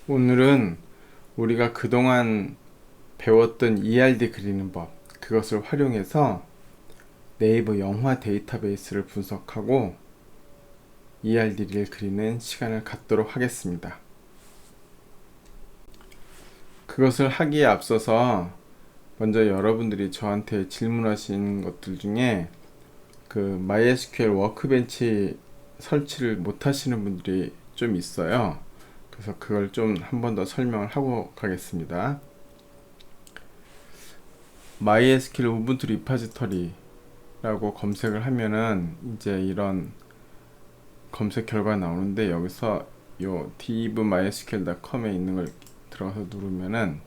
오늘은 우리가 그동안 배웠던 ERD 그리는 법, 그것을 활용해서 네이버 영화 데이터베이스를 분석하고 ERD를 그리는 시간을 갖도록 하겠습니다. 그것을 하기에 앞서서 먼저 여러분들이 저한테 질문하신 것들 중에 그 MySQL 워크벤치 설치를 못 하시는 분들이 좀 있어요. 그래서 그걸 좀 한 번 더 설명을 하고 가겠습니다. MySQL 우분투 리파지터리라고 검색을 하면은 이제 이런 검색 결과 나오는데, 여기서 요 divmysql.com에 있는 걸 들어가서 누르면은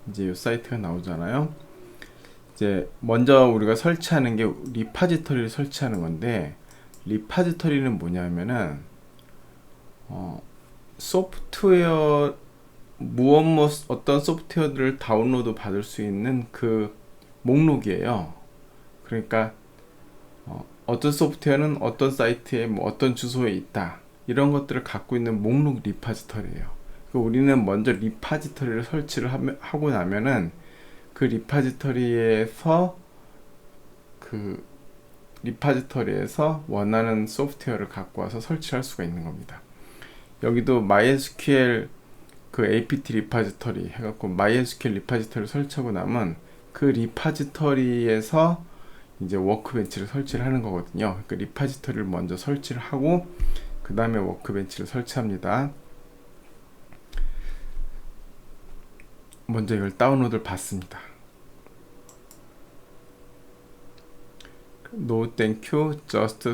이제 요 사이트가 나오잖아요. 이제 먼저 우리가 설치하는 게 리파지터리를 설치하는 건데, 리파지터리는 뭐냐면은 소프트웨어 어떤 소프트웨어들을 다운로드 받을 수 있는 그 목록이에요. 그러니까 어떤 소프트웨어는 어떤 사이트에 어떤 주소에 있다, 이런 것들을 갖고 있는 목록 리파지터리예요. 우리는 먼저 리파지터리를 설치를 하고 나면은 그 리파지터리에서 원하는 소프트웨어를 갖고 와서 설치할 수가 있는 겁니다. 여기도 MySQL 그 apt 리파지터리 해갖고 MySQL 리파지터리를 설치하고 나면 그 리파지터리에서 이제 워크벤치를 설치를 하는 거거든요. 그러니까 리파지터리를 먼저 설치를 하고 그 다음에 워크벤치를 설치합니다. 먼저 이걸 다운로드를 받습니다. No thank you, just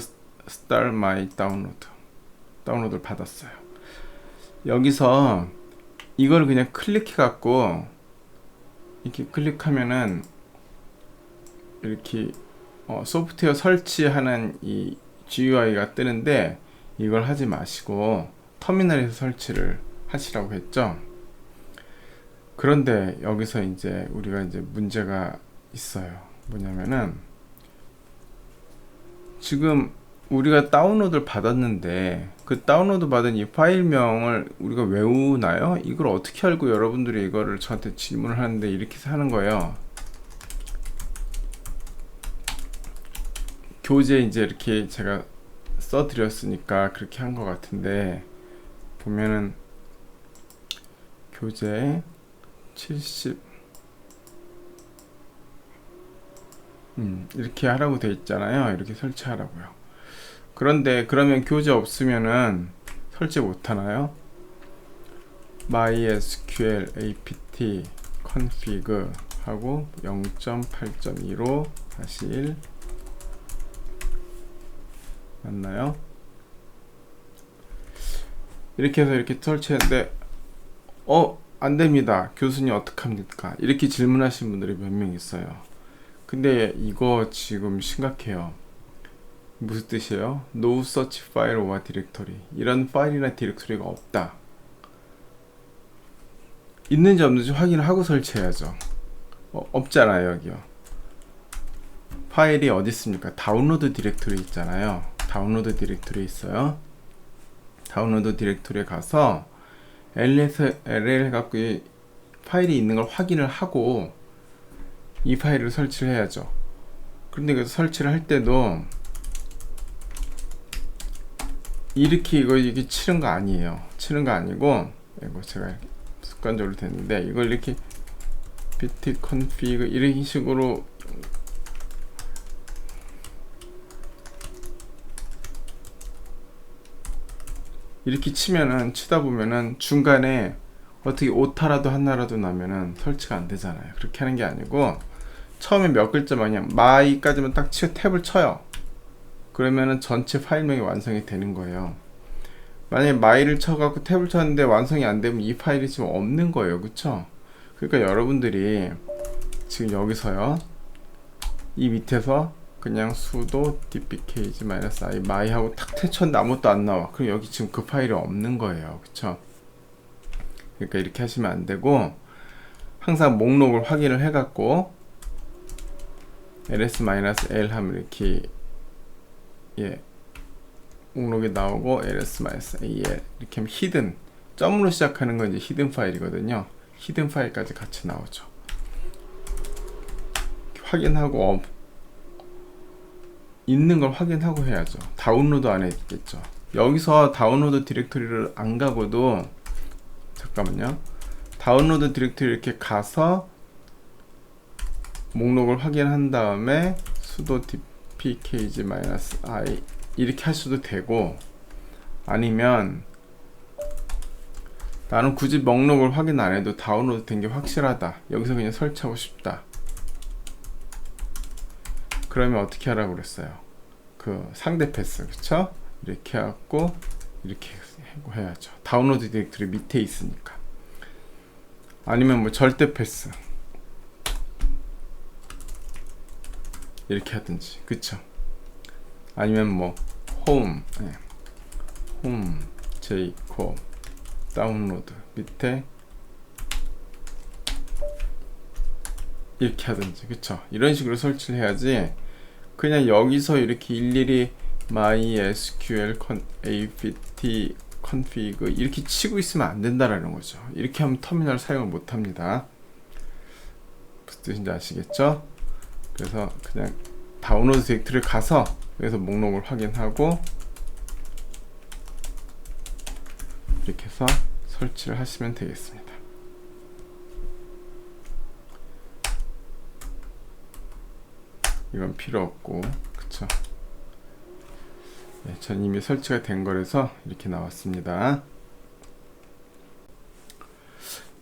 start my download. 다운로드를 받았어요. 여기서 이걸 그냥 클릭해 갖고 이렇게 클릭하면은 이렇게 소프트웨어 설치하는 이 GUI가 뜨는데, 이걸 하지 마시고 터미널에서 설치를 하시라고 했죠. 그런데 여기서 이제 우리가 이제 문제가 있어요. 뭐냐면은 지금 우리가 다운로드를 받았는데 그 다운로드 받은 이 파일명을 우리가 외우나요? 이걸 어떻게 알고 여러분들이 이거를 저한테 질문을 하는데 이렇게 하는 거예요. 교재 이제 이렇게 제가 써드렸으니까 그렇게 한 것 같은데, 보면은 교재 70 이렇게 하라고 돼 있잖아요. 이렇게 설치하라고요. 그런데 그러면 교재 없으면은 설치 못 하나요? MySQL apt config 하고 0.8.2로 다시 1 맞나요? 이렇게 해서 이렇게 설치했는데 안됩니다. 교수님 어떡합니까? 이렇게 질문하신 분들이 몇 명 있어요. 근데 이거 지금 심각해요. 무슨 뜻이에요? No such file or directory. 이런 파일이나 디렉토리가 없다. 있는지 없는지 확인을 하고 설치해야죠. 없잖아요. 여기요. 파일이 어디 있습니까? 다운로드 디렉토리 있잖아요. 다운로드 디렉토리 있어요. 다운로드 디렉토리에 가서 LL 해갖고 이 파일이 있는 걸 확인을 하고 이 파일을 설치를 해야죠. 그런데 그래서 설치를 할 때도 이렇게 이게 치는 거 아니에요. 치는 거 아니고, 이거 제가 습관적으로 됐는데, 이걸 이렇게 apt config 이런 식으로 이렇게 치다 보면은 중간에 어떻게 오타라도 하나라도 나면은 설치가 안 되잖아요. 그렇게 하는 게 아니고, 처음에 몇 글자만 그냥 my까지만 딱 치고 탭을 쳐요. 그러면은 전체 파일명이 완성이 되는 거예요. 만약에 my를 쳐갖고 탭을 쳤는데 완성이 안 되면 이 파일이 지금 없는 거예요. 그쵸? 그러니까 여러분들이 지금 여기서요, 이 밑에서 그냥 sudo dpkg-i my 하고 탁 쳤는데 아무것도 안 나와. 그럼 여기 지금 그 파일이 없는 거예요. 그쵸? 그러니까 이렇게 하시면 안 되고, 항상 목록을 확인을 해갖고 ls-l 하면 이렇게 목록이 나오고 ls-al 이렇게 하면 히든 점으로 시작하는 건 이제 히든 파일이거든요. 히든 파일까지 같이 나오죠. 확인하고 있는 걸 확인하고 해야죠. 다운로드 안에 있겠죠. 여기서 다운로드 디렉토리를 안 가고도, 잠깐만요, 다운로드 디렉토리 이렇게 가서 목록을 확인한 다음에 sudo dpkg-i 이렇게 하셔도 되고, 아니면 나는 굳이 목록을 확인 안 해도 다운로드 된 게 확실하다, 여기서 그냥 설치하고 싶다, 그러면 어떻게 하라고 그랬어요? 그 상대 패스, 그쵸? 이렇게 하고 이렇게 해야죠. 다운로드 디렉토리 밑에 있으니까. 아니면 뭐 절대 패스 이렇게 하든지, 그쵸? 아니면 뭐 홈, 홈 제이콥 다운로드 밑에 이렇게 하든지, 그쵸? 이런 식으로 설치를 해야지, 그냥 여기서 이렇게 일일이 mysql apt config 이렇게 치고 있으면 안 된다라는 거죠. 이렇게 하면 터미널 사용을 못 합니다. 무슨 뜻인지 아시겠죠? 그래서 그냥 다운로드 디렉토리를 가서 여기서 목록을 확인하고 이렇게 해서 설치를 하시면 되겠습니다. 이건 필요 없고, 그쵸? 네, 전 이미 설치가 된 거라서 이렇게 나왔습니다.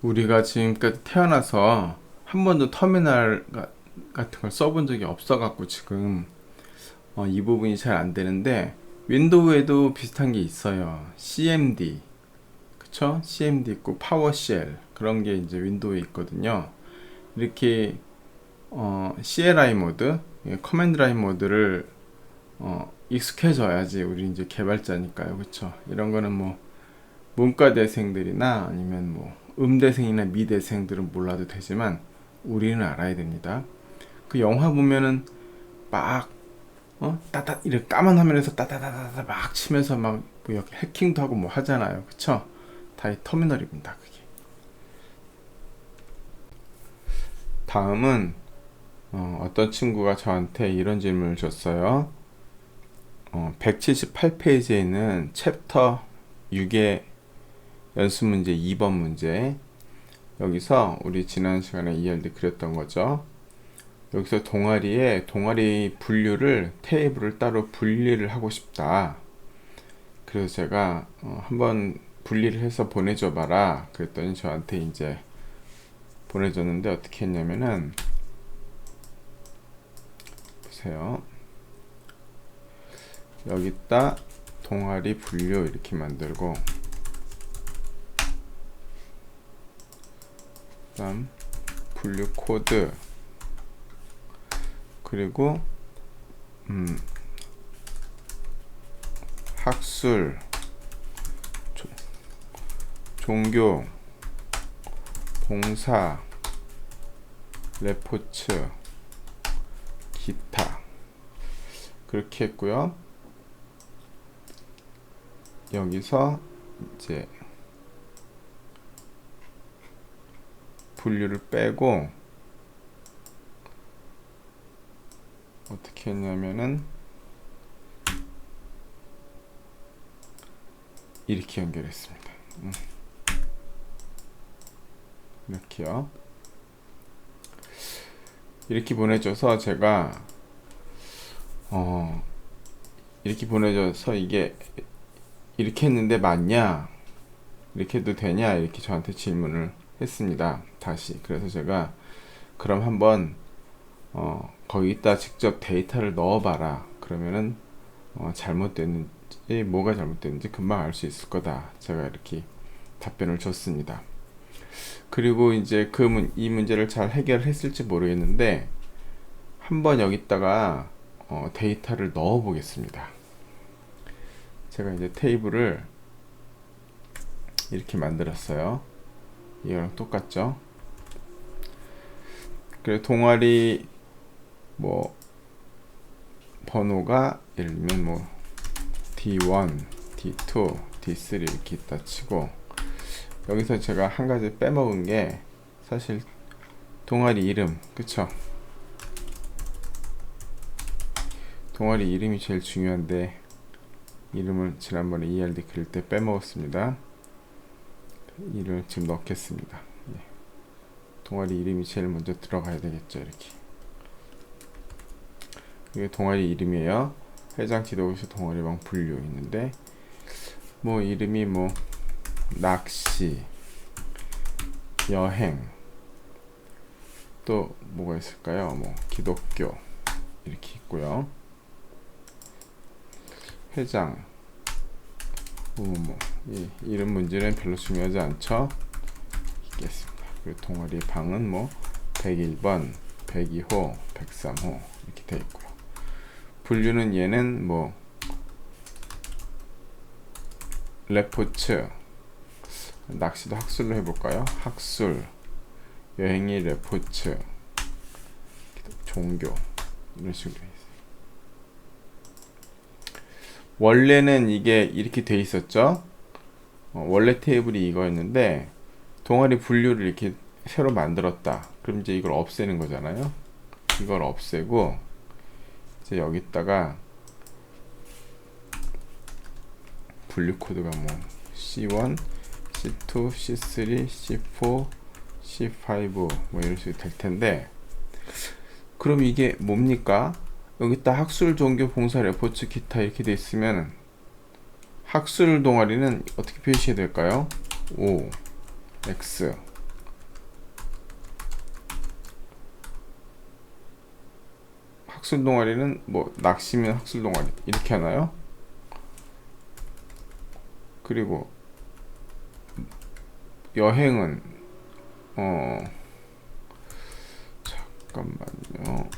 우리가 지금까지 태어나서 한 번도 터미널 같은 걸 써본 적이 없어 갖고 지금 이 부분이 잘 안 되는데, 윈도우에도 비슷한 게 있어요. cmd, 그쵸? cmd 있고 파워쉘, 그런 게 이제 윈도우에 있거든요. 이렇게 CLI 모드, 커맨드 라인 모드를 익숙해져야지 우리 이제 개발자니까요, 그쵸? 이런 거는 뭐 문과대생들이나 아니면 뭐 음대생이나 미대생들은 몰라도 되지만 우리는 알아야 됩니다. 그 영화 보면은 막 따따 이렇게 까만 화면에서 따따따따 막 치면서 막 뭐 해킹도 하고 뭐 하잖아요, 그쵸? 다 이 터미널입니다, 그게. 다음은 어떤 친구가 저한테 이런 질문을 줬어요. 178페이지에 있는 챕터 6의 연습 문제 2번 문제, 여기서 우리 지난 시간에 ERD 그렸던 거죠. 여기서 동아리 분류를, 테이블을 따로 분리를 하고 싶다. 그래서 제가 한번 분리를 해서 보내줘 봐라 그랬더니 저한테 이제 보내줬는데, 어떻게 했냐면은 보세요. 여기다 동아리 분류 이렇게 만들고, 그다음 분류 코드, 그리고 학술, 종교, 봉사, 레포츠, 기타, 그렇게 했고요. 여기서 이제 분류를 빼고 어떻게 했냐면은 이렇게 연결했습니다. 이렇게요. 이렇게 보내줘서 제가 이렇게 보내줘서 이게 이렇게 했는데 맞냐, 이렇게 해도 되냐, 이렇게 저한테 질문을 했습니다. 다시. 그래서 제가 그럼 한번 거기다 직접 데이터를 넣어봐라. 그러면은 잘못됐는지, 뭐가 잘못됐는지 금방 알 수 있을 거다. 제가 이렇게 답변을 줬습니다. 그리고 이제 이 문제를 잘 해결했을지 모르겠는데, 한번 여기다가 데이터를 넣어 보겠습니다. 제가 이제 테이블을 이렇게 만들었어요. 이거랑 똑같죠? 그리고 동아리 뭐 번호가 예를 들면 뭐 D1, D2, D3 이렇게 있다 치고, 여기서 제가 한 가지 빼먹은 게 사실 동아리 이름, 그쵸? 동아리 이름이 제일 중요한데 이름을 지난번에 ERD 그릴 때 빼먹었습니다. 이를 지금 넣겠습니다. 예. 동아리 이름이 제일 먼저 들어가야 되겠죠. 이렇게. 이게 동아리 이름이에요. 회장 지도교수 동아리방 분류 있는데 뭐 이름이 뭐 낚시, 여행, 또 뭐가 있을까요? 뭐 기독교 이렇게 있고요. 회장, 이 이름 문제는 별로 중요하지 않죠. 있겠습니다. 그리고 동아리 방은 뭐 101번, 102호, 103호 이렇게 되어 있고요. 분류는 얘는 뭐 레포츠, 낚시도 학술로 해볼까요? 학술, 여행이 레포츠, 종교 이런 식으로 있어요. 원래는 이게 이렇게 돼 있었죠. 원래 테이블이 이거였는데 동아리 분류를 이렇게 새로 만들었다. 그럼 이제 이걸 없애는 거잖아요. 이걸 없애고 이제 여기다가 분류 코드가 뭐 C1, C2, C3, C4, C5 뭐 이런 식으로 될 텐데, 그럼 이게 뭡니까? 여기다 학술, 종교, 봉사, 레포츠, 기타 이렇게 돼 있으면 학술 동아리는 어떻게 표시해야 될까요? O, X. 학술 동아리는 뭐 낚시면 학술 동아리 이렇게 하나요? 그리고 여행은 잠깐만요.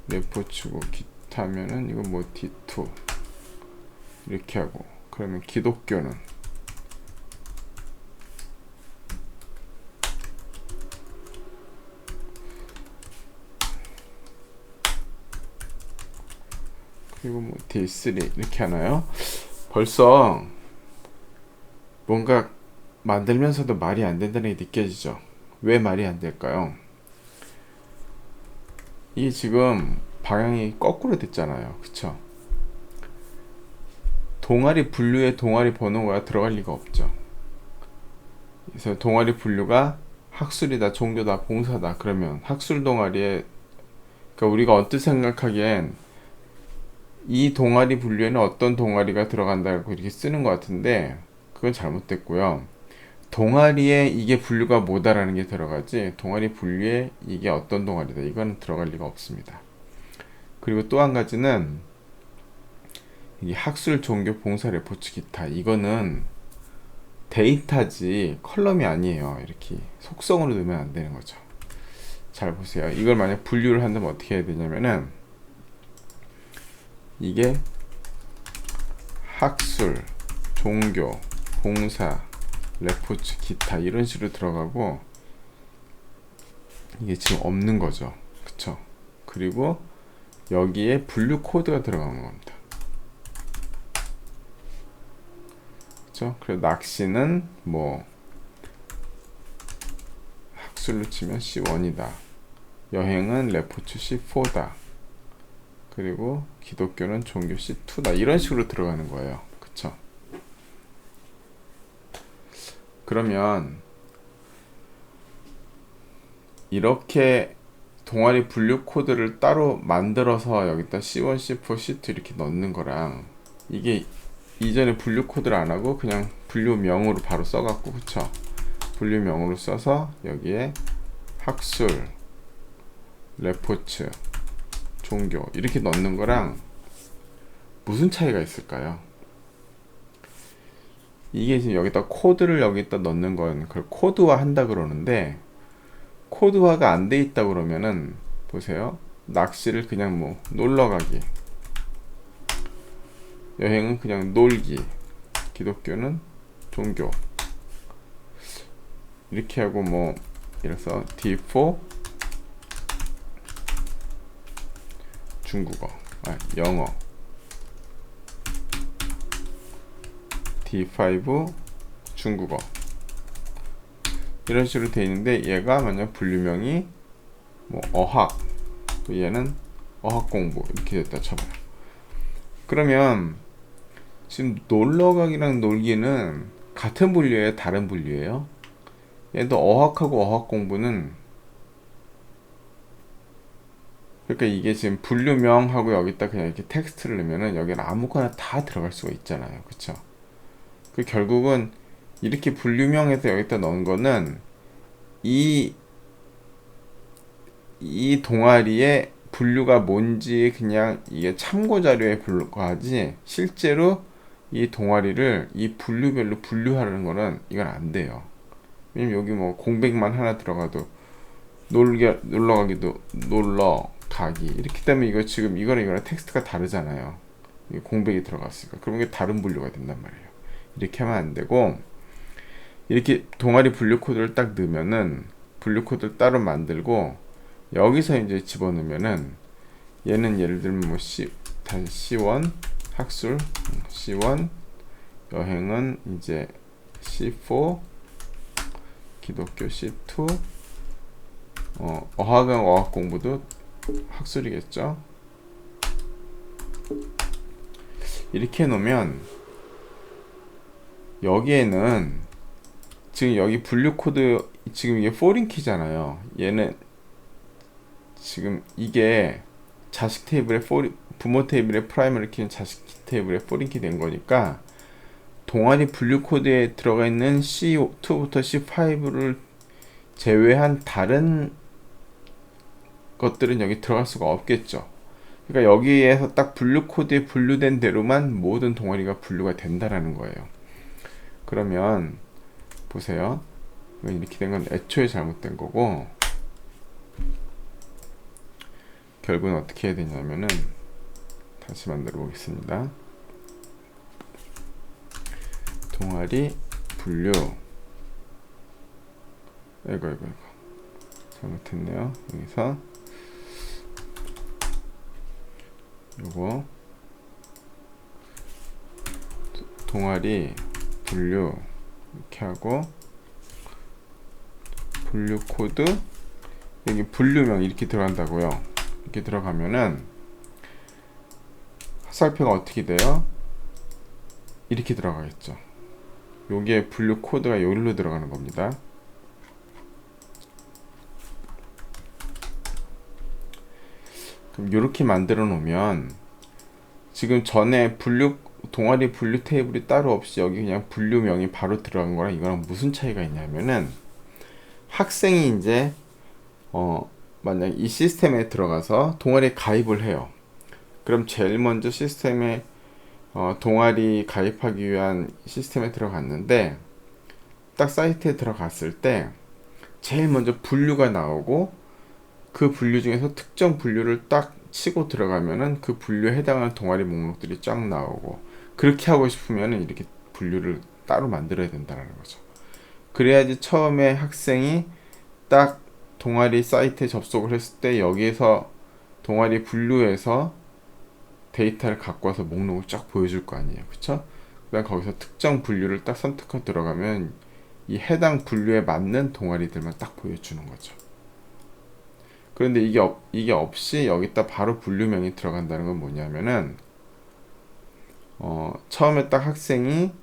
레포츠고 기타면은 이거 뭐 D2 이렇게 하고, 그러면 기독교는 그리고 뭐 D3 이렇게 하나요? 벌써 뭔가 만들면서도 말이 안 된다는 게 느껴지죠. 왜 말이 안 될까요? 이게 지금 방향이 거꾸로 됐잖아요. 그쵸? 동아리 분류에 동아리 번호가 들어갈 리가 없죠. 그래서 동아리 분류가 학술이다, 종교다, 봉사다 그러면 학술 동아리에, 그러니까 우리가 언뜻 생각하기엔 이 동아리 분류에는 어떤 동아리가 들어간다고 이렇게 쓰는 것 같은데 그건 잘못됐고요. 동아리에 이게 분류가 뭐다라는 게 들어가지 동아리 분류에 이게 어떤 동아리다 이건 들어갈 리가 없습니다. 그리고 또 한 가지는 이 학술, 종교, 봉사, 레포츠, 기타 이거는 데이터지 컬럼이 아니에요. 이렇게 속성으로 넣으면 안 되는 거죠. 잘 보세요. 이걸 만약 분류를 한다면 어떻게 해야 되냐면은 이게 학술, 종교, 봉사, 레포츠, 기타 이런 식으로 들어가고 이게 지금 없는 거죠. 그쵸? 그리고 여기에 분류 코드가 들어가는 겁니다. 그쵸? 그래서 낚시는 뭐 학술로 치면 C1이다. 여행은 레포츠 C4다. 그리고 기독교는 종교 C2다. 이런 식으로 들어가는 거예요. 그쵸? 그러면 이렇게 동아리 분류 코드를 따로 만들어서 여기다 C1, C4, C2 이렇게 넣는 거랑 이게 이전에 분류 코드를 안 하고 그냥 분류명으로 바로 써갖고, 그쵸? 분류명으로 써서 여기에 학술, 레포츠, 종교 이렇게 넣는 거랑 무슨 차이가 있을까요? 이게 지금 여기다 코드를 여기다 넣는 건 그걸 코드화 한다 그러는데 코드화가 안 돼 있다 그러면은 보세요. 낚시를 그냥 뭐 놀러 가기, 여행은 그냥 놀기, 기독교는 종교 이렇게 하고 뭐 이래서 D4 중국어, 영어, D5 중국어 이런 식으로 되어 있는데, 얘가 만약 분류명이 뭐 어학, 얘는 어학공부 이렇게 됐다 쳐봐요. 그러면 지금 놀러가기랑 놀기는 같은 분류예요, 다른 분류예요? 얘도 어학하고 어학공부는, 그러니까 이게 지금 분류명하고 여기다 그냥 이렇게 텍스트를 넣으면은 여기는 아무거나 다 들어갈 수가 있잖아요, 그쵸? 그 결국은 이렇게 분류명에서 여기다 넣은 거는 이 동아리의 분류가 뭔지 그냥 이게 참고 자료에 불과하지, 실제로 이 동아리를 이 분류별로 분류하는 거는 이건 안 돼요. 왜냐면 여기 뭐 공백만 하나 들어가도 놀러가기도 놀러가기 이렇기 때문에 이거 지금 이거랑 텍스트가 다르잖아요. 이게 공백이 들어갔으니까. 그럼 이게 다른 분류가 된단 말이에요. 이렇게 하면 안 되고, 이렇게 동아리 분류 코드를 딱 넣으면은 분류 코드를 따로 만들고, 여기서 이제 집어넣으면은 얘는 예를 들면 뭐 C1 학술, C1 여행은 이제 C4 기독교, C2 어학은 어학 공부도 학술이겠죠. 이렇게 해놓으면 여기에는 지금 여기 분류 코드, 지금 이게 포린 키잖아요. 얘는 지금 이게 자식 테이블에 부모 테이블에 프라이머리 키는 자식 테이블에 포린 키 된 거니까, 동아리 분류 코드에 들어가 있는 C2부터 C5를 제외한 다른 것들은 여기 들어갈 수가 없겠죠. 그러니까 여기에서 딱 분류 코드에 분류된 대로만 모든 동아리가 분류가 된다라는 거예요. 그러면 보세요. 이렇게 된 건 애초에 잘못된 거고, 결국은 어떻게 해야 되냐면은 다시 만들어 보겠습니다. 동아리 분류, 이거 잘못했네요. 여기서 요거 동아리 분류 이렇게 하고, 분류 코드 여기 분류명 이렇게 들어간다고요. 이렇게 들어가면은 화살표가 어떻게 돼요? 이렇게 들어가겠죠. 요게 분류 코드가 여기로 들어가는 겁니다. 그럼 이렇게 만들어 놓으면 지금 전에 동아리 분류 테이블이 따로 없이 여기 그냥 분류명이 바로 들어간 거랑 이거랑 무슨 차이가 있냐면은, 학생이 이제 만약 이 시스템에 들어가서 동아리에 가입을 해요. 그럼 제일 먼저 시스템에 동아리 가입하기 위한 시스템에 들어갔는데, 딱 사이트에 들어갔을 때 제일 먼저 분류가 나오고, 그 분류 중에서 특정 분류를 딱 치고 들어가면은 그 분류에 해당하는 동아리 목록들이 쫙 나오고, 그렇게 하고 싶으면은 이렇게 분류를 따로 만들어야 된다는 거죠. 그래야지 처음에 학생이 딱 동아리 사이트에 접속을 했을 때 여기에서 동아리 분류에서 데이터를 갖고 와서 목록을 쫙 보여줄 거 아니에요, 그쵸? 그다음 거기서 특정 분류를 딱 선택하고 들어가면 이 해당 분류에 맞는 동아리들만 딱 보여주는 거죠. 그런데 이게 없이 여기다 바로 분류명이 들어간다는 건 뭐냐면은, 처음에 딱 학생이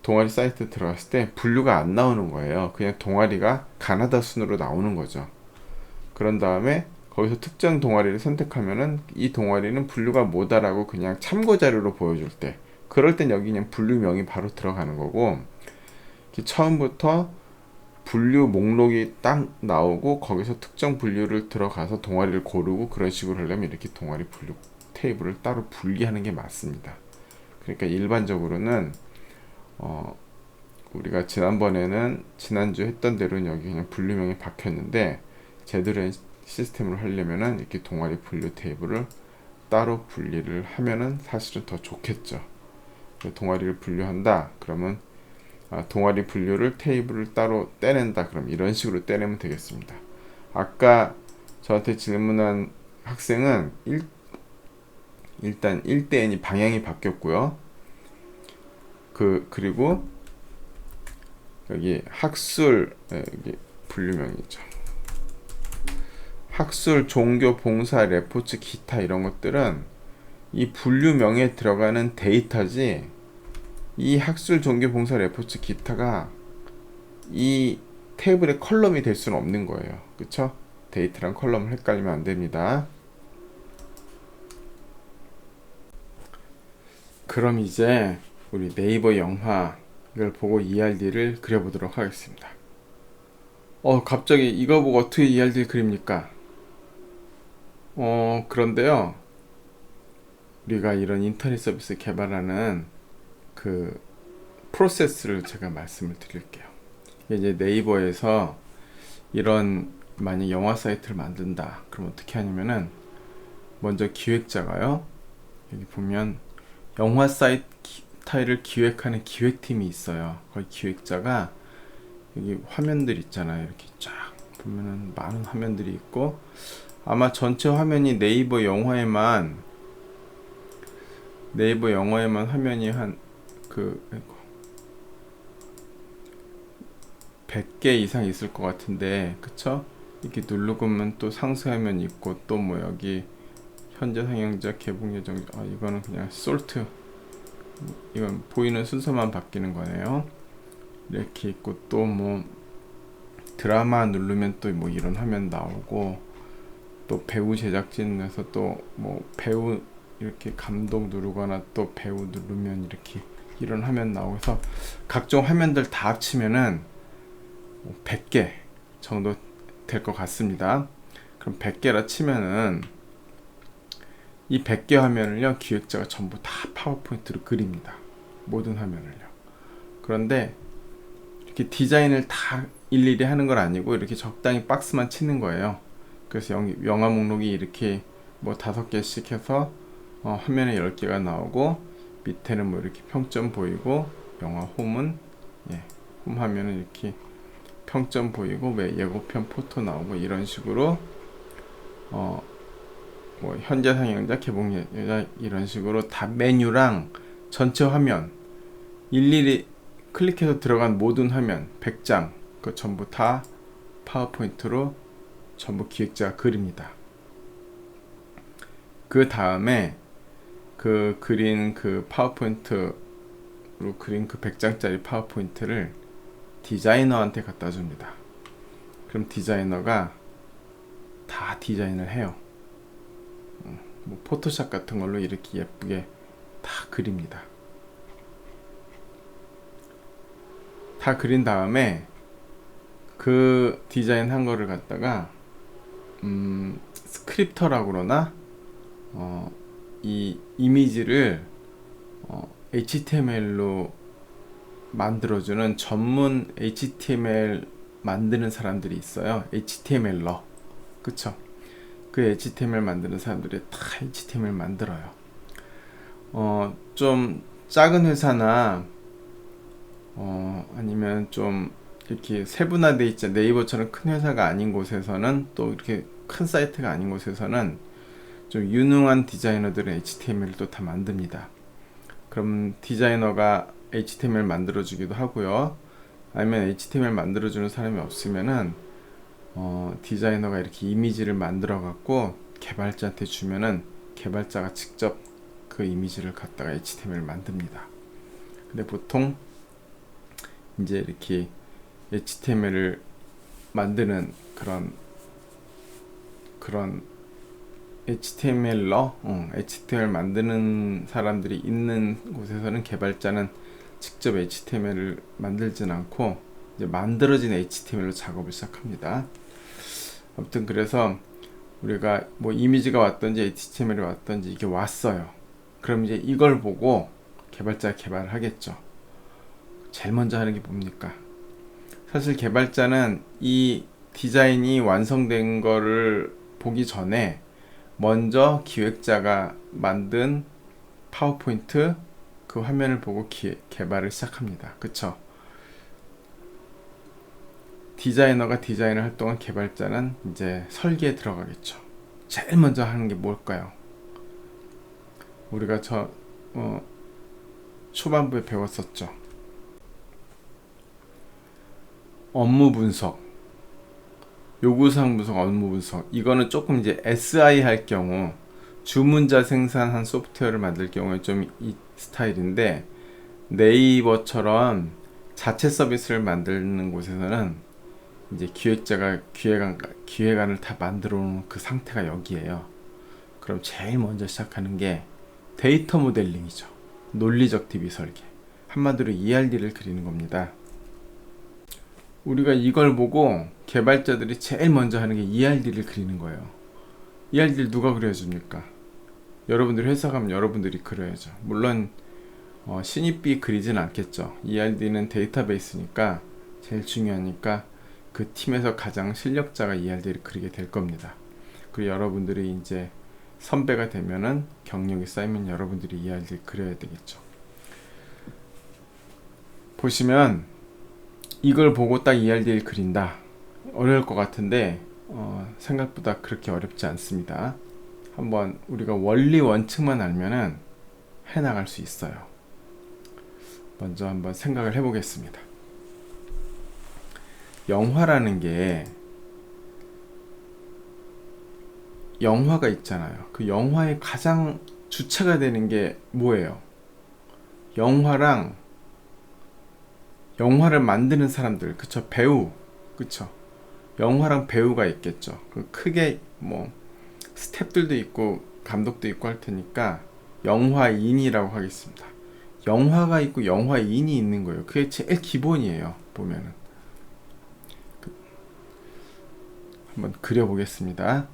동아리 사이트 들어갔을 때 분류가 안 나오는 거예요. 그냥 동아리가 가나다 순으로 나오는 거죠. 그런 다음에 거기서 특정 동아리를 선택하면은 이 동아리는 분류가 뭐다라고 그냥 참고 자료로 보여줄 때, 그럴 땐 여기 그냥 분류명이 바로 들어가는 거고, 처음부터 분류 목록이 딱 나오고 거기서 특정 분류를 들어가서 동아리를 고르고 그런 식으로 하려면 이렇게 동아리 분류 테이블을 따로 분리하는 게 맞습니다. 그러니까 일반적으로는 우리가 지난주 했던 대로는 여기 그냥 분류명이 박혔는데, 제대로 시스템을 하려면은 이렇게 동아리 분류 테이블을 따로 분리를 하면은 사실은 더 좋겠죠. 동아리를 분류한다 그러면 동아리 분류를 테이블을 따로 떼낸다 그럼 이런 식으로 떼내면 되겠습니다. 아까 저한테 질문한 학생은 일단 1대 n이 방향이 바뀌었고요. 그리고 여기 학술, 여기 분류명이죠. 학술, 종교, 봉사, 레포츠, 기타 이런 것들은 이 분류명에 들어가는 데이터지, 이 학술, 종교, 봉사, 레포츠, 기타가 이 테이블의 컬럼이 될 수는 없는 거예요. 그쵸? 데이터랑 컬럼을 헷갈리면 안 됩니다. 그럼 이제 우리 네이버 영화를 보고 ERD를 그려보도록 하겠습니다. 갑자기 이거 보고 어떻게 ERD를 그립니까? 그런데요, 우리가 이런 인터넷 서비스 개발하는 그 프로세스를 제가 말씀을 드릴게요. 이제 네이버에서 이런 만약 영화 사이트를 만든다, 그럼 어떻게 하냐면은 먼저 기획자가요, 여기 보면 영화 사이트를 기획하는 기획팀이 있어요. 거기 기획자가 여기 화면들 있잖아요. 이렇게 쫙 보면은 많은 화면들이 있고, 아마 전체 화면이 네이버 영화에만 화면이 한 100개 이상 있을 것 같은데, 그쵸? 이렇게 누르고 보면 또 상세 화면 있고, 또 뭐 여기 현재 상영자, 개봉 예정, 이거는 그냥 솔트, 이건 보이는 순서만 바뀌는 거네요. 이렇게 있고, 또 뭐 드라마 누르면 또 뭐 이런 화면 나오고, 또 배우 제작진에서 또 뭐 배우 이렇게 감독 누르거나 또 배우 누르면 이렇게 이런 화면 나오고서 각종 화면들 다 합치면은 100개 정도 될 것 같습니다. 그럼 100개라 치면은 이 100개 화면을요, 기획자가 전부 다 파워포인트로 그립니다. 모든 화면을요. 그런데 이렇게 디자인을 다 일일이 하는 건 아니고 이렇게 적당히 박스만 치는 거예요. 그래서 영화 목록이 이렇게 뭐 5개씩 해서 화면에 10개가 나오고, 밑에는 뭐 이렇게 평점 보이고, 영화 홈은 홈 화면은 이렇게 평점 보이고, 예고편 포토 나오고, 이런 식으로 뭐 현재 상영자, 개봉 예정, 이런 식으로 다 메뉴랑 전체 화면 일일이 클릭해서 들어간 모든 화면 100장 그 전부 다 파워포인트로 전부 기획자가 그립니다. 그 다음에 그 그린 그 파워포인트로 그린 그 100장짜리 파워포인트를 디자이너한테 갖다 줍니다. 그럼 디자이너가 다 디자인을 해요. 뭐 포토샵 같은 걸로 이렇게 예쁘게 다 그립니다. 다 그린 다음에 그 디자인 한 거를 갖다가 스크립터라고 그러나 이 이미지를 HTML로 만들어주는 전문 HTML 만드는 사람들이 있어요. HTML러, 그쵸? 그 HTML 만드는 사람들이 다 HTML 만들어요. 좀 작은 회사나 아니면 좀 이렇게 세분화돼 있지, 네이버처럼 큰 회사가 아닌 곳에서는, 또 이렇게 큰 사이트가 아닌 곳에서는 좀 유능한 디자이너들은 HTML을 또 다 만듭니다. 그럼 디자이너가 HTML 만들어주기도 하고요. 아니면 HTML 만들어주는 사람이 없으면은 디자이너가 이렇게 이미지를 만들어 갖고 개발자한테 주면은 개발자가 직접 그 이미지를 갖다가 HTML 만듭니다. 근데 보통 이제 이렇게 HTML을 만드는 그런 HTML러, HTML 만드는 사람들이 있는 곳에서는 개발자는 직접 HTML을 만들진 않고 이제 만들어진 HTML로 작업을 시작합니다. 아무튼 그래서 우리가 뭐 이미지가 왔든지 HTML이 왔든지 이게 왔어요. 그럼 이제 이걸 보고 개발자가 개발을 하겠죠. 제일 먼저 하는 게 뭡니까? 사실 개발자는 이 디자인이 완성된 거를 보기 전에 먼저 기획자가 만든 파워포인트 그 화면을 보고 개발을 시작합니다. 그쵸? 디자이너가 디자인을 할 동안 개발자는 이제 설계에 들어가겠죠. 제일 먼저 하는 게 뭘까요? 우리가 초반부에 배웠었죠. 업무 분석, 요구사항 분석, 업무 분석. 이거는 조금 이제 SI 할 경우 주문자 생산한 소프트웨어를 만들 경우에 좀 이 스타일인데, 네이버처럼 자체 서비스를 만드는 곳에서는 이제 기획자가 기획안을 다 만들어 놓은 그 상태가 여기에요. 그럼 제일 먼저 시작하는 게 데이터 모델링이죠. 논리적 DB 설계. 한마디로 ERD를 그리는 겁니다. 우리가 이걸 보고 개발자들이 제일 먼저 하는 게 ERD를 그리는 거예요. ERD를 누가 그려줍니까? 여러분들이 회사 가면 여러분들이 그려야죠. 물론 신입이 그리진 않겠죠. ERD는 데이터베이스니까 제일 중요하니까 그 팀에서 가장 실력자가 ERD를 그리게 될 겁니다. 그리고 여러분들이 이제 선배가 되면은 경력이 쌓이면 여러분들이 ERD를 그려야 되겠죠. 보시면 이걸 보고 딱 ERD를 그린다. 어려울 것 같은데 생각보다 그렇게 어렵지 않습니다. 한번 우리가 원리 원칙만 알면은 해나갈 수 있어요. 먼저 한번 생각을 해보겠습니다. 영화라는 게 영화가 있잖아요. 그 영화의 가장 주체가 되는 게 뭐예요? 영화를 만드는 사람들, 그쵸? 배우, 그쵸? 영화랑 배우가 있겠죠. 크게 뭐 스태프들도 있고 감독도 있고 할 테니까 영화인이라고 하겠습니다. 영화가 있고 영화인이 있는 거예요. 그게 제일 기본이에요. 보면은 한번 그려보겠습니다.